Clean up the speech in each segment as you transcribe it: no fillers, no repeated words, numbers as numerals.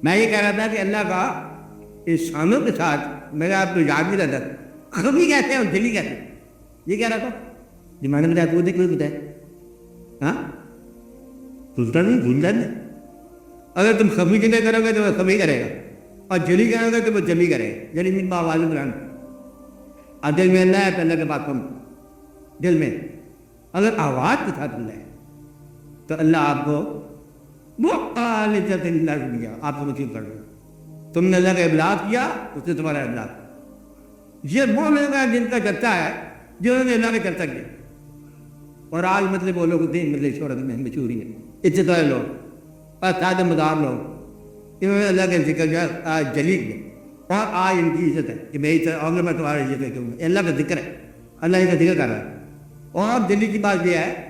میں یہ کہہ رہا تھا کہ اللہ کا انسانوں کے ساتھ میرا آپ کو یاد نہیں رہتا خبی کہتے ہیں اور جلی کہتے ہیں. یہ کہہ رہا تھا جب میں نے بتایا تو دیکھ بتایا ہاں سلطان نہیں بھولتا نہیں. اگر تم خبی جگہ کرو گے تو وہ خبی کرے گا اور جلی کرو گے تو وہ جلی کرے گا. جلی من آواز قرآن اور دل میں اللہ ہے تو اللہ کے بات سن دل میں اگر آواز کے ساتھ اللہ ہے تو اللہ آپ کو وہ دیا آپ کو نصیب کر دیا. تم نے اللہ کا ابلاغ کیا اس نے تمہارا ابلاغ. یہ وہ لوگ ہیں جن کا چرچا ہے جنہوں نے اللہ کا چرچا کیا. اور آج مطلب وہ لوگ دین مطلب شہرت میں مشہوری ہے اتنے لوگ اور سادہ مدار لوگ انہوں نے اللہ کے ذکر جو ہے آج جلی کیا اور آج ان کی عزت ہے کہ میری طرح میں تمہاری عزت کروں گا. اللہ کا ذکر ہے اللہ کا ذکر کر رہا ہے. اور اب دلی کی بات یہ ہے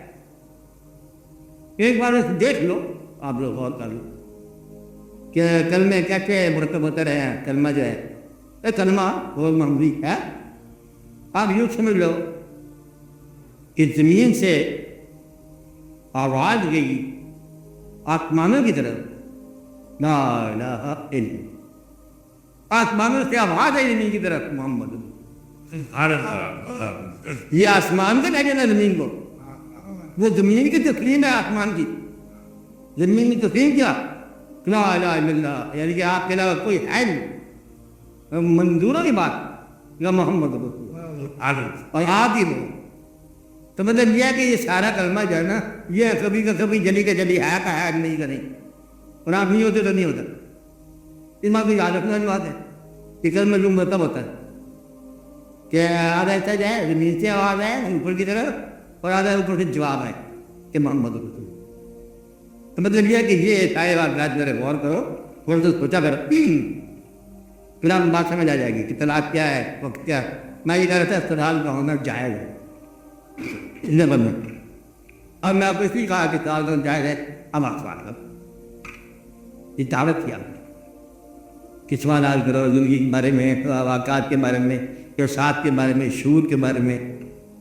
ایک بار دیکھ لو آپ لوگ غور کر لو کہ کلمے کیسے مرتب ہوتے رہے ہیں. کلمہ جو ہے یہ کلمہ بہت معمولی ہے. آپ یوں سمجھ لو کہ زمین سے آواز گئی آسمانوں کی طرف لا الہ الا اللہ. آسمانوں سے آواز ہے زمین کی طرف محمد. یہ آسمان سے کہتے ہیں زمین کو وہ زمین کی تسلیم ہے آسمان کی. زمین کی تسلیم کیا لا الہ الا اللہ یعنی کہ آپ کے علاوہ کوئی ہے نہیں. منظوروں کی بات یا محمد اور آپ ہی وہ. تو مطلب یہ ہے کہ یہ سارا کلمہ جو ہے نا یہ کبھی کا کبھی جلی کا جلی ہے کا ہے نہیں کا نہیں. اور آپ نہیں ہوتے تو نہیں ہوتا. اس بات کو یاد رکھنے والی بات ہے کہ کلمہ جو مرتب ہوتا ہے کہ آدھا ایسا جو ہے زمین سے آواز ہے اوپر کی طرف اور آدھا اوپر سے جواب ہے کہ محمد رسول. تو مطلب یہ ہے کہ یہ سارے بات میرے غور کرو تھوڑا سا سوچا کرو پھر آپ بات سمجھ آ جائے گی کہ طلاق کیا ہے وقت کیا ہے. میں یہ کہہ رہا تھا استدلال کا ہونا جائز ہے اتنے بندے. اب میں آپ کو اس لیے کہا کہ طلاق جائز ہے. اب آپ سوال کرو یہ دعوت کیا کہ سوالات کرو زندگی کے بارے میں واقعات کے بارے میں احساس کے بارے میں شعور کے بارے میں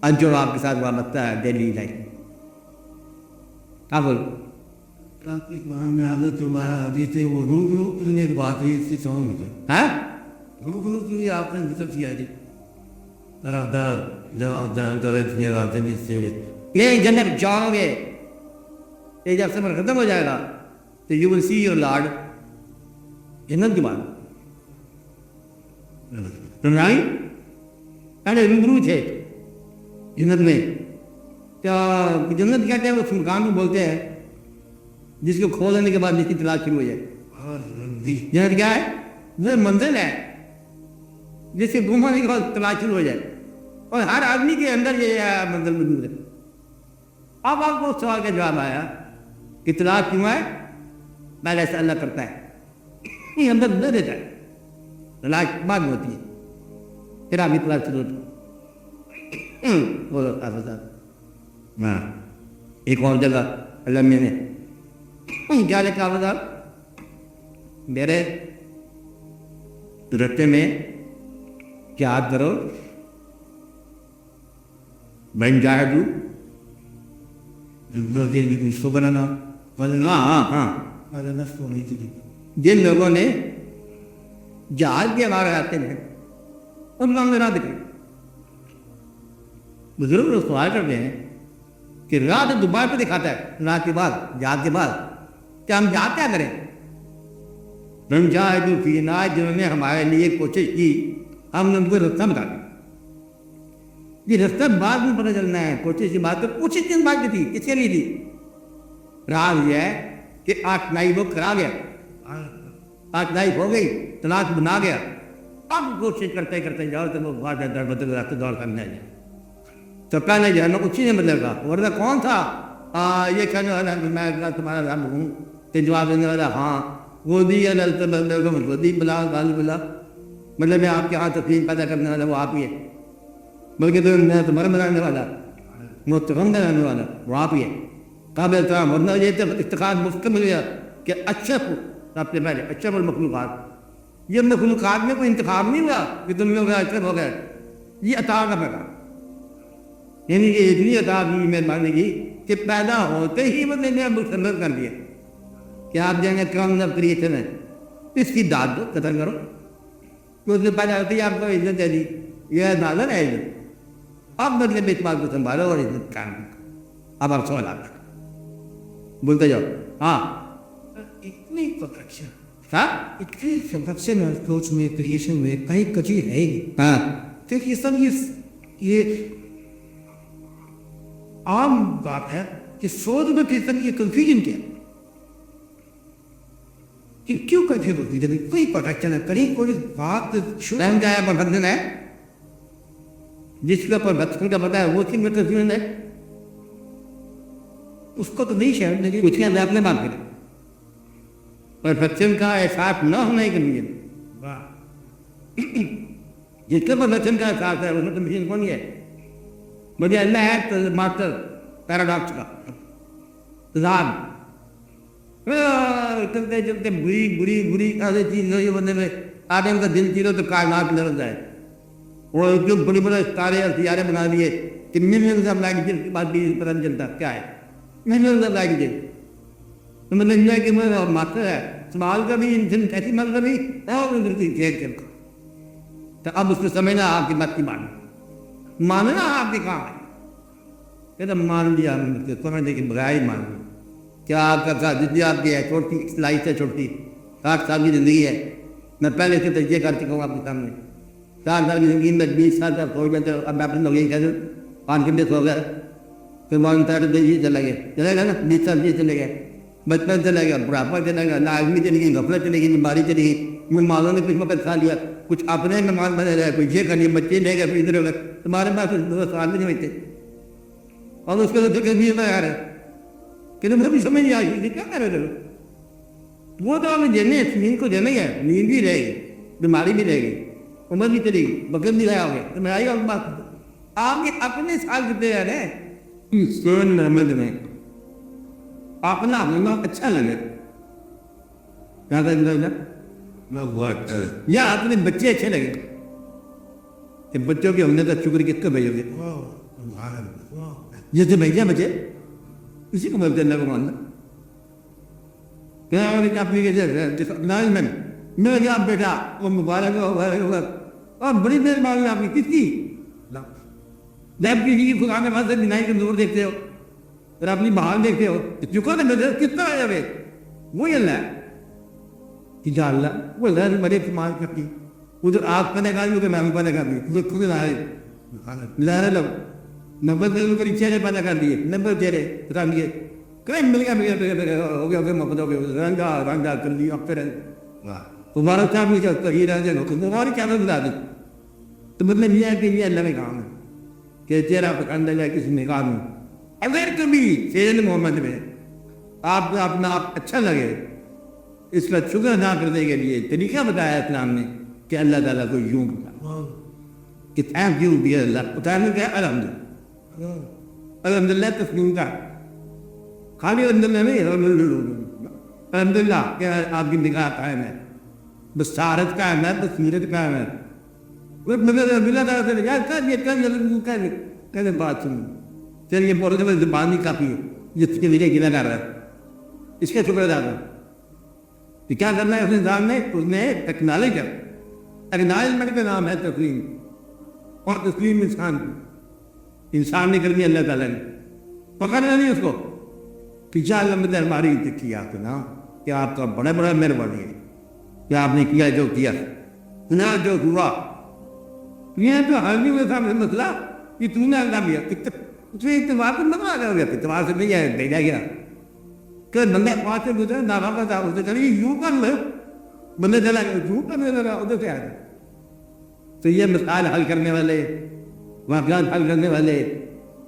اور جو آپ کے ساتھ وابستہ ہے ڈیلی لائف. آپ بولو یہ جنت جاؤ گے یہ جب سفر ختم ہو جائے گا تو you will see your lord. جنت کی بات روبرو تھے جنت میں. کیا جنت کہتے ہیں اس مقام کو بولتے ہیں جس کو کھولنے کے بعد جس کی تلاش شروع ہو جائے. جنت کیا ہے وہ منزل ہے جس سے گم ہونے کے بعد تلاش شروع ہو جائے اور ہر آدمی کے اندر یہ منزل موجود ہے. اب آپ کو سوال کا جواب آیا کہ تلاش کیوں ہے. پہلے ایسا اللہ کرتا ہے یہ اندر نہ دیتا ہے تلاش بعد میں ہوتی ہے پھر آپ تلاش شروع ہوتی ہے. ایک اور جگہ اللہ میں نے کیا لکھا ہوگا میرے رستے میں کیا آپ کرو بن جائے تو بنانا. ہاں جن لوگوں نے جہاز کے ہمارے راستے میں ان کا ہمیں راہ دکھائی. بزرگ لوگ سوال کرتے ہیں کہ راہ تو دوبارہ پہ دکھاتا ہے راہ کے بعد جہاز کے بعد کہ ہم جہاز کیا کریں. رمجا فینا جنہوں نے ہمارے لیے کوشش کی ہم نے ان کو رستہ بتا دیا. یہ رستہ بعد میں پتہ چلنا ہے. کوشش کی بات تو کچھ دن بعد کی تھی اس کے لیے تھی. راہ یہ ہے کہ آٹھ وہ کرا گیا آٹھ ہو گئی تلاش بنا گیا. اب کوشش کرتے کرتے جاؤ تو وہ بات ہے در بدر راستے دور کرنے جائے تو کہنا جو ہے نا اسی نے بدل گا. ورنہ کون تھا یہ کہنے والا میں تمہارا رب ہوں کہ جواب دینے والا ہاں وہ دی بلا بلا مطلب میں آپ کے یہاں تفریح پیدا کرنے والا وہ آپ ہی ہے. بلکہ تو میں تمہارا بنانے والا مستقم بنانے والا وہ آپ ہی ہے. قابل احترام ورنہ یہ افتخار مفت مل گیا کہ اشرف سب سے پہلے اشرف المخلوقات. یہ مخلوقات میں کوئی انتخاب نہیں ہوا کہ تم لوگ اشرف ہو گئے. یہ عطا کا پیغام یعنی کہ اتنی عطا کی مہربانی کی کہ پیدا ہوتے ہی مطلب نے مسلط کر دیا کہ آپ جائیں گے کام نہ کریشن ہے اس کی داد دو، قتل کرو. تو اس سے پہلے ہوتی ہے آپ کو عزت دے دی، یہ نازل ہے عزت. اب مطلب اس بات کو سنبھالو اور عزت کام کرو. اب آپ سوال آپ بولتے جاؤ. ہاں اتنی پرفیکشن، ہاں اتنی پرفیکشن اپروچ میں، کریشن میں کہیں کچی ہے ہی نہیں. ہاں دیکھیے سب یہ عام بات ہے کہ سوچ میں پھر تک یہ کنفیوژن کیا کہ کیوں کنفیوز ہوتی ہے؟ جب کوئی پرفیکشن ہے، کہیں کوئی بات رحم کا ہے پرفیکشن ہے، جس کا پرفیکشن کا پتا ہے وہ چیز میں کنفیوژن ہے. اس کو تو نہیں شاید، لیکن اس کے اندر اپنے بات کریں. پرفیکشن کا احساس نہ ہونے کے لیے جس کا پرفیکشن کا احساس ہے اس میں کنفیوژن کون ہے؟ مجھے اللہ ہے تو ماسٹر پیراڈاکس کا ذات چلتے چلتے بری بری بری ایسی چیز نہیں بننے میں آدم کا دل چیرو تو کائنات نظر جائے. وہ جو بڑے بڑے ستارے اور سیارے بنا دیے کہ ملینز آف لائٹ کے بعد بھی پتہ نہیں چلتا کیا ہے. ملینز آف لائٹ تو مطلب یہ کہ میں ماسٹر ہے سوال کا بھی انسان ایسی مل کبھی اور تو اب اس کو سمجھنا آپ کی بات کی ماننا آپ کے کام ہے. کہ مان لیا سمجھنے کی بغیر ہی مان لیا. کیا آپ کا زندگی آپ کی ہے چھوٹی لائف ہے، چھوٹی 60 سال کی زندگی ہے. میں پہلے سے تجزیہ کر چکا ہوں آپ کے سامنے. 4 سال کی زندگی میں 20 سال تک سو گئے. اب میں اپنے لوگ یہی کہہ دوں 5 گھنٹے سو گئے، پھر مان یہ چلے گئے گا نا 20 سال یہ چلے گئے، بچپن چلے گیا، بڑھاپا چلے گا، نااہلی چلی گئی، غفلت چلے گی، بیماری چلی گئی. مالوں نے کچھ وقت کھا لیا، کچھ اپنے مہمان بنے رہے، کچھ یہ کر لیا، بچے لے گئے، پھر ادھر ہو گئے. تمہارے پاس 2 سال بھی نہیں ہوتے اور اس کے تو کبھی یار ہے کہ تم کبھی سمجھ نہیں آئی کہ کیا کر رہے ہو. وہ تو ہمیں دینے نیند کو دینا ہی ہے. نیند بھی رہے گی، بیماری بھی رہے گی، عمر بھی چلے گی، بکر بھی رہا ہوگا. تو میں آئی اور بات آپ کے اپنے سال کتنے رہ رہے ہیں محمد میں اپنا اچھا لگے یا اپنے بچے اچھے لگے. کہ بچوں کی ہم نے تو شکر کس کو بھیجو گے؟ جیسے بھیجا بچے اسی کو بولتے اللہ کو ماننا. میرے کیا بیٹا وہ مبارک ہوگا اور بڑی مہربانی آپ کی کس کی جب کسی کی خدا کے پاس سے بینائی کے دور دیکھتے ہو اور اپنی بہار دیکھتے ہو چکا نا میرے کتنا ہے ابھی وہی اللہ ہے کہ جا اللہ وہ اللہ نے بڑے استعمال کرتی ادھر آپ پنے کا بھی ادھر میں پنے کا بھی ادھر خود لہرے لو 90 چہرے پیدا کر دیے 90 چہرے رنگ کہیں مل گیا ہو گیا محبت ہو گیا رنگا رنگا کر لیا پھر تمہارا کیا بھی یہ رہ جائے تمہاری کیا بتا دی. تو مطلب یہ ہے کہ یہ اللہ کا کام ہے کہ چہرہ پکڑ جائے کسی نکاح میں. اگر کبھی سید محمد میں آپ کو اپنا آپ اچھا لگے اس کا شکر ادا کرنے کے لیے طریقہ بتایا اسلام نے کہ اللہ تعالیٰ کو یوں بتا کہ تھینک یو ڈیئر اللہ اتارنے کا الحمد للہ تسلیم کا خالی الحمد للہ نہیں الحمد للہ کیا آپ کی نگاہ قائم ہے، بصارت قائم ہے، بصیرت قائم ہے. بات سن چلیے بولتے ہوئے زبان ہی کافی ہے جس کے لیے گنا کر رہا ہے اس کا شکر ادا کرو. کیا کرنا ہے اس نظام نے؟ اس نے ٹیکنالوجمنٹ کا نام ہے تسلیم اور تسلیم انسان نے کر دیا اللہ تعالیٰ نے پکڑنا نہیں اس کو. پیچھا اللہ ہماری دیکھی آپ کا نام کہ آپ کا بڑا بڑا مہربانی ہے کہ آپ نے کیا جو کیا نہ جو ہوا یہ تو ہر بھی ویسا مسئلہ کہ تم نے اللہ دیا اتوار کو نظر آ گیا اتوار سے نہیں ہے بھیجا گیا کہ بندے پانچ سے گزرے ناما کا تھا اسے چلیے یوں کر لو بندے چلا گیا یوں کرنے لگا ادھر سے آیا. تو یہ مسائل حل کرنے والے واقعات حل کرنے والے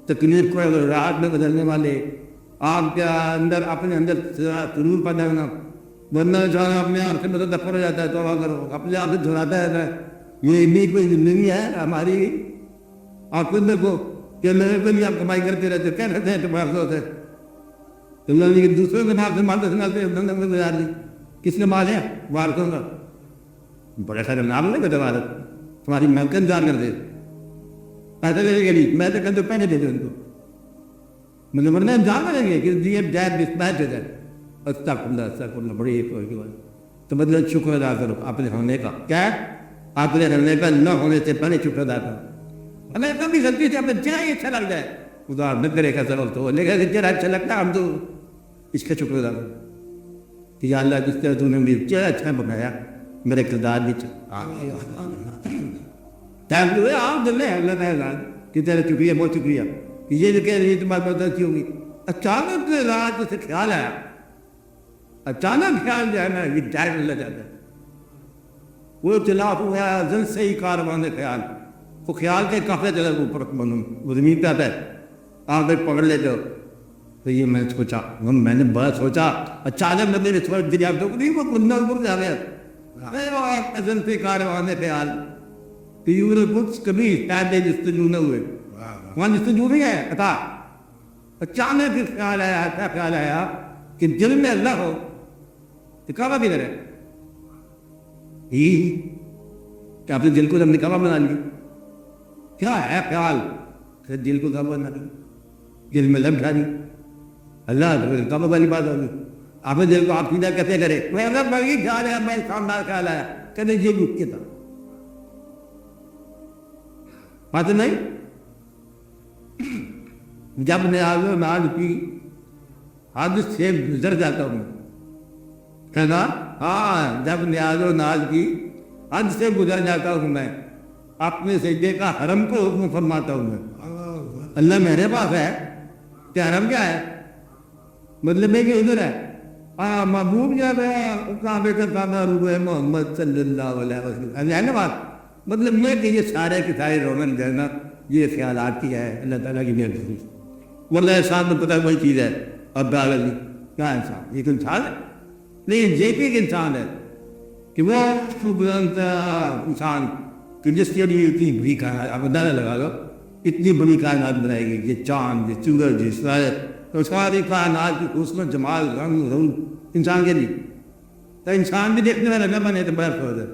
تکلیف کو راحت میں بدلنے والے آپ کے اندر اپنے اندر ضرور پیدا ہونا ورنہ جانا اپنے آپ سے مدد دفر ہو جاتا ہے. توبہ کرو اپنے آپ سے جھلاتا ہے یہ بھی کوئی زندگی ہے ہماری. آپ خود دیکھو کہ میرے کو بھی آپ کمائی کرتے رہتے کیا رہتے ہیں تمہارے ہوتے دوسروں کے نام سے مالتے سناتے گزار دی کس نے مال ہے وارثوں کا بڑے سارے نام نہیں بیٹے وارث تمہاری محنت جان کر دے پیسے دے گی میں تو کہتے پہلے دے دیں ان کو مطلب جان کریں گے کہ بڑی تو مطلب شکر ادا کرو اپنے ہونے کا. کیا اپنے ہونے کا نہ ہونے سے پہلے شکر ادا کرو. ہمیں کبھی غلطی سے ہمیں جہاں ہی اچھا لگ جائے خدا نہ کرے کا ضرورت ہو, لیکن جہاں اچھا لگتا ہے ہم تو اس کا شکر ادا کرو کہ یا اللہ جس طرح تو نے مجھے چہرہ اچھا بنایا میرے کردار بھی ٹائم جو ہے آپ دل ہے اللہ تعالیٰ کہ تیرا شکریہ, بہت شکریہ. یہ جو کہہ رہی ہے تمہاری بات اچھی ہوگی. اچانک رات سے خیال آیا, اچانک خیال جو ہے نا یہ ٹائم اللہ جاتا ہے. وہ اختلاف ہوا زن سے ہی کاروان خیال, وہ خیال کے کافی چلا اوپر وہ زمین پہ آتا ہے, آپ ایک پکڑ لیتے ہو. تو یہ میں نے سوچا, میں نے بڑا سوچا, اچانک میں نے سوچ دیا تو نہیں وہ بندہ اوپر جا گیا زن سے کاروان خیال کہ یہ کچھ کبھی پہلے جستجو نہ ہوئے وہاں جستجو نہیں ہے. عطا اچانک خیال آیا, ایسا خیال آیا کہ دل میں اللہ ہو تو کعبہ بھی نہ رہے. کہ آپ نے دل کو ہم نے کعبہ بنا لی. کیا ہے خیال کہ دل کو کعبہ بنا لی, دل میں لگ ڈھا دی اللہ کعبہ والی بات ہوگی. آپ نے دل کو آپ سیدھا کیسے کرے, میں اگر میں یہ خیال ہے میں شاندار خیال آیا کہتے یہ بھی کیا تھا بات نہیں. جب ناز کی حد سے گزر جاتا ہوں, کہنا ہاں جب نیاز و ناز کی حد سے گزر جاتا ہوں میں اپنے سجدے کا حرم کو حکم فرماتا ہوں میں. اللہ میرے پاس ہے کہ حرم کیا ہے, مطلب ہے کہ ادھر ہے. محبوب جب ہے کعبے کا کعبہ روح محمد صلی اللہ علیہ وسلم ہے نا بات. مطلب یہ کہ یہ سارے کے سارے رومن جو ہے نا یہ خیالات کی ہے اللہ تعالیٰ کی مہربانی. ورنہ انسان میں پتہ وہی چیز ہے. اب باغل کیا انسان, یہ تو انسان ہے لیکن یہ بھی ایک انسان ہے کہ وہ انسان کہ جس کے لیے اتنی بڑی کائنات آپ اندازہ لگا لو اتنی بڑی کائنات بنائے گی, یہ چاند یہ سورج یہ ستارے, تو ساری کائنات کی حسن جمال رنگ رنگ انسان کے لیے. تو انسان بھی دیکھنے والا نہ بنے تو بڑا فوج ہے.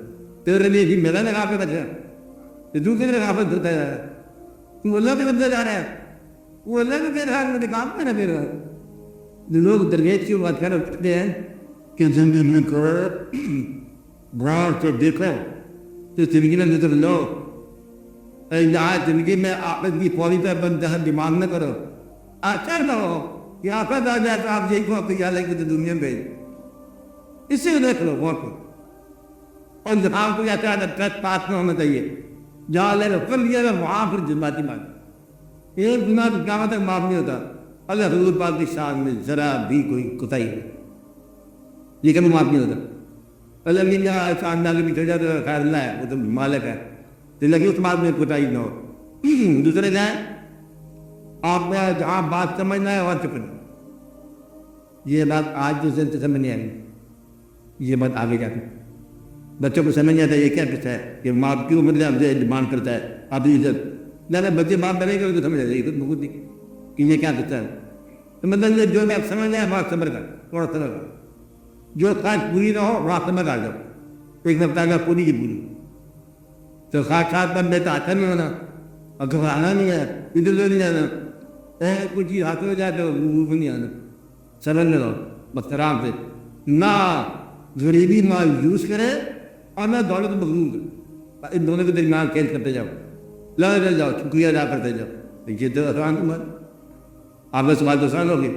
تیرے لیے بھی میرا لگا کے بچا تو دوسرے لگا پہ دھوتا جا رہا ہے, وہ اللہ کے بدلے جا رہا ہے, وہ اللہ کے میرے ہاتھ میں کام کرنا پھر لوگ درگیش کی بات کر رکھتے ہیں کہ زمین کو برار سے دیکھو تو زندگی میں نظر لو, زندگی میں آخرت کی پوری طرح بندہ دماغ نہ کرو. اچھا نہ ہو کہ آخرت آ جائے تو آپ یہی کو یا لے کے دنیا میں بھیج, اس سے دیکھ لو غور کرو. اور انتخاب کو کہتا ہے ٹرسٹ پاس نہ ہونا چاہیے, جہاں لے لو کر لیا وہاں پھر جذباتی بات ایک گناہ تو قیامت تک معاف نہیں ہوتا. اللہ حضور پاک کی شان میں ذرا بھی کوئی کوتاہی نہیں, یہ کبھی معاف نہیں ہوتا. اللہ میاں شاندار کے پیچھے جاتا ہے خیر اللہ ہے, وہ تو مالک ہے, تو لگی اس بات میں کوتاہی نہ ہو. دوسرے جائیں آپ نے جہاں بات سمجھنا ہے وہاں چپنا. یہ بات آج جو سے سمجھ نہیں آئی, یہ بات آگے جاتی بچوں کو سمجھ نہیں آتا یہ کیا کچھ ہے کہ ماں کیوں مطلب ہم سے ڈیمانڈ کرتا ہے آپ کی عزت. نہ بچے باپ بنے گا تو سمجھ آ جائے گی بہت نہیں کہ یہ کیا کچھ ہے. تو مطلب جو میں آپ سمجھ رہے ہیں وہاں سمجھ کر تھوڑا سمجھ کر جو خواہش پوری نہ ہو وہاں سمجھ آ جاؤ. ایک دفعہ کا پوری کی پوری تو خواہشات بن دیتا اچھا نہیں ہونا اور کبھی آنا نہیں ہے ادھر ادھر نہیں جانا, کچھ چیز ہاتھ ہو جائے تو وہ نہیں آنا. سمجھ لو بس آرام سے, نہ غریبی مال یوز کرے اور نہ دولت مغرور کرے. ان دونوں کے درمیان کھیل کرتے جاؤ, لڑ جاؤ, شکریہ ادا کرتے جاؤ. یہ تو آسان تمہارا آپ کا سوال تو آسان ہوگی.